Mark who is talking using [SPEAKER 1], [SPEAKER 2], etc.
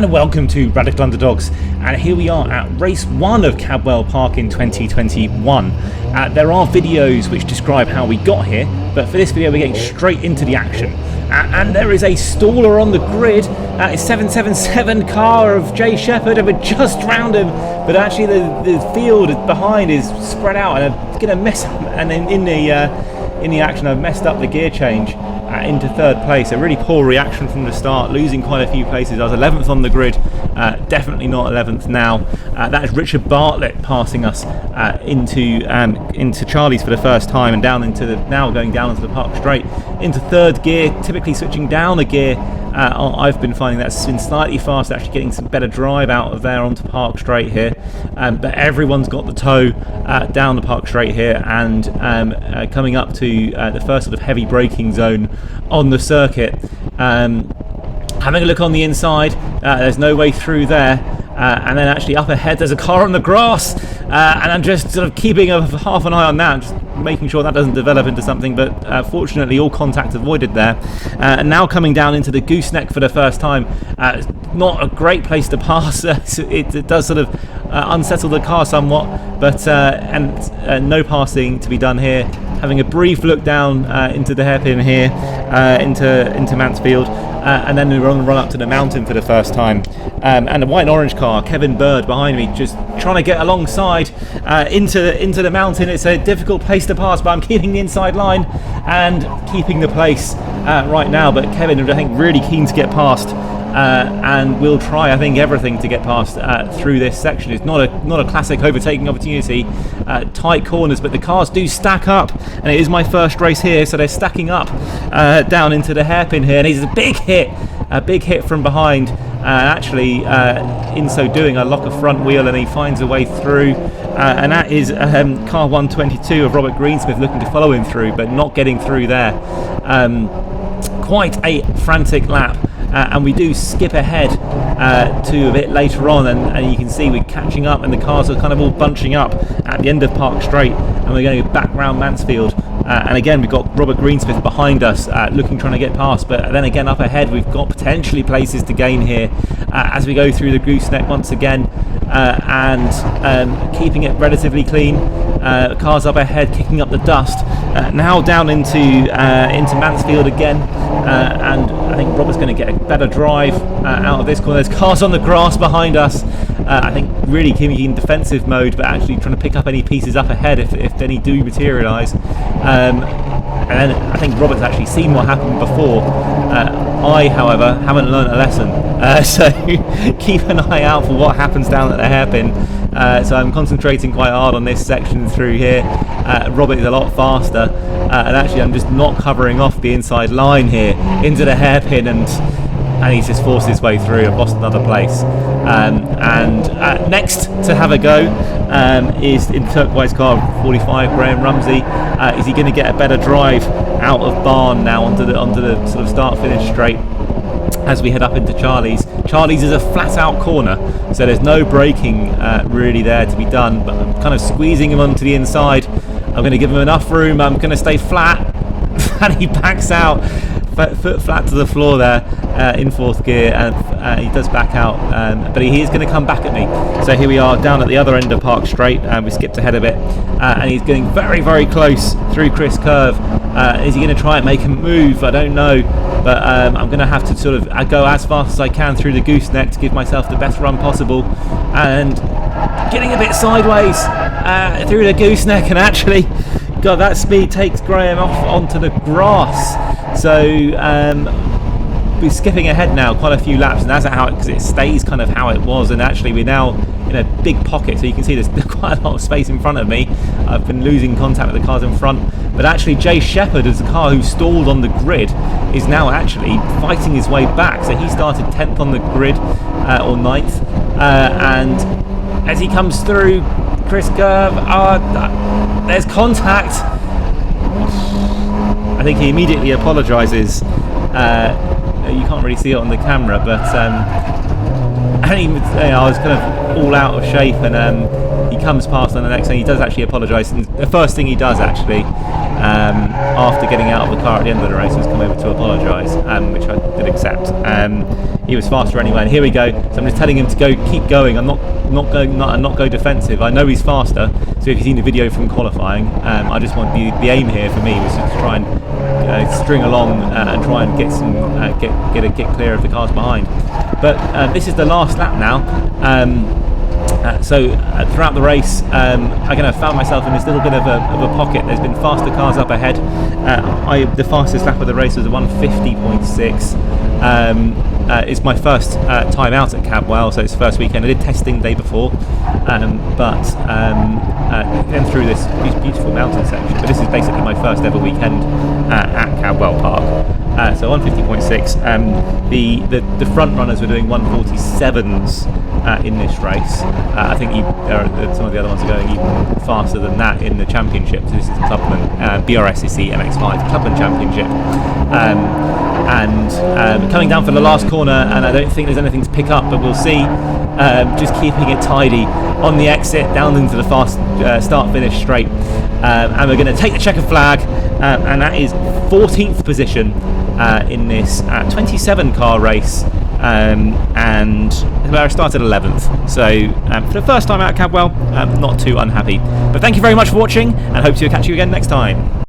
[SPEAKER 1] and welcome to Radical Underdogs, and here we are at race 1 of Cadwell Park in 2021. There are videos which describe how we got here, but for this video we're getting straight into the action. And there is a staller on the grid, it's 777 car of Jay Shepherd, and we're just round him, but actually the field behind is spread out, and I'm going to mess up, and then in the action I've messed up the gear change into 3rd place. A really poor reaction from the start, losing quite a few places. I was 11th on the grid, definitely not 11th now. That is Richard Bartlett passing us into Charlie's for the first time, and now going down into the park straight into 3rd gear, typically switching down a gear. I've been finding that's been slightly faster, actually getting some better drive out of there onto Park Straight here, but everyone's got the toe down the Park Straight here, and coming up to the first sort of heavy braking zone on the circuit. Having a look on the inside, there's no way through there. And then actually up ahead there's a car on the grass, and I'm just sort of keeping half an eye on that, just making sure that doesn't develop into something, but fortunately all contact avoided there. And now coming down into the gooseneck for the first time, not a great place to pass. It does sort of unsettle the car somewhat, but no passing to be done here. Having a brief look down into the hairpin here, into Mansfield, and then we're on the run up to the mountain for the first time. And a white and orange car, Kevin Bird behind me, just trying to get alongside into the mountain. It's a difficult place to pass, but I'm keeping the inside line and keeping the place right now. But Kevin, I think, really keen to get past, and will try, I think, everything to get past through this section. It's not a classic overtaking opportunity, tight corners, but the cars do stack up, and it is my first race here, so they're stacking up down into the hairpin here, and it's a big hit from behind. Actually, in so doing, I lock a front wheel and he finds a way through, and that is car 122 of Robert Greensmith looking to follow him through, but not getting through there. Quite a frantic lap. And we do skip ahead to a bit later on, and you can see we're catching up, and the cars are kind of all bunching up at the end of Park Straight, and we're going to go back round Mansfield. And again, we've got Robert Greensmith behind us, trying to get past, but then again up ahead we've got potentially places to gain here as we go through the gooseneck once again, and keeping it relatively clean. Cars up ahead kicking up the dust. Now down into Mansfield again, and I think Robert's going to get a better drive out of this corner. There's cars on the grass behind us. I think really keeping in defensive mode, but actually trying to pick up any pieces up ahead if any do materialise. And then I think Robert's actually seen what happened before. I, however, haven't learned a lesson, so keep an eye out for what happens down at the hairpin. So I'm concentrating quite hard on this section through here. Robert is a lot faster, and actually I'm just not covering off the inside line here into the hairpin, and he's just forced his way through. I've lost another place. Next to have a go is in turquoise car 45, Graham Rumsey. Is he going to get a better drive out of Barn now onto the sort of start-finish straight as we head up into Charlie's? Charlie's is a flat-out corner, so there's no braking really there to be done, but I'm kind of squeezing him onto the inside. I'm going to give him enough room. I'm going to stay flat, and he backs out, foot flat to the floor there in 4th gear, and he does back out, but he is going to come back at me. So here we are down at the other end of Park Straight, and we skipped ahead a bit, and he's getting very, very close through Chris Curve. Is he going to try and make him move? I don't know, but I'm going to have to sort of go as fast as I can through the gooseneck to give myself the best run possible, and getting a bit sideways through the gooseneck, and actually, God, that speed takes Graham off onto the grass. So we're skipping ahead now quite a few laps, and that's how because it stays kind of how it was, and actually we're now in a big pocket, so you can see there's quite a lot of space in front of me. I've been losing contact with the cars in front, but actually Jay Shepherd, as the car who stalled on the grid, is now actually fighting his way back. So he started 10th on the grid, or 9th, and as he comes through Chris Curve, there's contact. I think he immediately apologises. You can't really see it on the camera, but I was kind of all out of shape, and he comes past on the next, and he does actually apologise. And the first thing he does actually, after getting out of the car at the end of the race, was come over to apologise, which I did accept. He was faster anyway, and here we go. So I'm just telling him to keep going. I'm not go defensive. I know he's faster. So if you've seen the video from qualifying, I just want the aim here for me was to try and string along and try and get some get clear of the cars behind. But this is the last lap now. So throughout the race, I found myself in this little bit of a pocket. There's been faster cars up ahead. The fastest lap of the race was a 150.6. It's my first time out at Cadwell, so it's the first weekend. I did testing the day before, but then through this beautiful mountain section. But this is basically my first ever weekend at Cadwell Park. So 150.6. The front runners were doing 147s in this race. I think some of the other ones are going even faster than that in the championship. So this is the Clubman BRSCC MX-5 Clubman Championship. And coming down for the last corner, and I don't think there's anything to pick up, but we'll see. Just keeping it tidy on the exit, down into the fast start-finish straight. And we're going to take the checkered flag, and that is 14th position in this 27-car race, and I started 11th. So for the first time out at Cadwell, not too unhappy. But thank you very much for watching, and hope to catch you again next time.